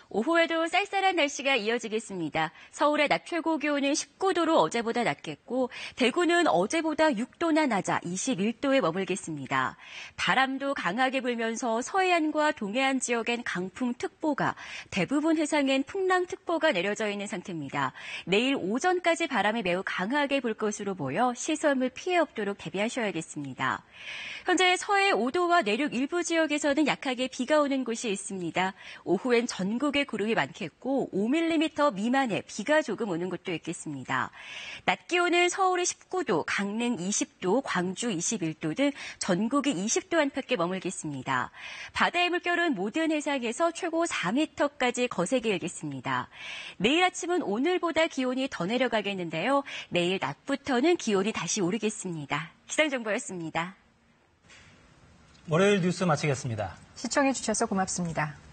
오후에도 쌀쌀한 날씨가 이어지겠습니다. 서울의 낮 최고 기온은 19도로 어제보다 낮겠고 대구는 어제보다 6도나 낮아 21도에 머물겠습니다. 바람도 강하게 불면서 서해안과 동해안 지역엔 강풍특보가, 대부분 해상엔 풍랑특보가 내려져 있는 상태입니다. 내일 오전까지 바람이 매우 강하게 불 것으로 보여 시설물 피해 없도록 대비하셔야겠습니다. 현재 서해 5도와 내륙 일부 지역에서는 약하게 비가 오는 곳이 있습니다. 오후엔 전국에 구름이 많겠고 5mm 미만의 비가 조금 오는 곳도 있겠습니다. 낮 기온은 서울이 19도, 강릉 20도, 광주 21도 등 전국이 20도 안팎에 머물겠습니다. 바다의 물결은 모든 해상에서 최고 4m까지 거세게 일겠습니다. 내일 아침은 오늘보다 기온이 더 내려가겠는데요. 내일 낮부터는 기온이 다시 오르겠습니다. 기상정보였습니다. 월요일 뉴스 마치겠습니다. 시청해주셔서 고맙습니다.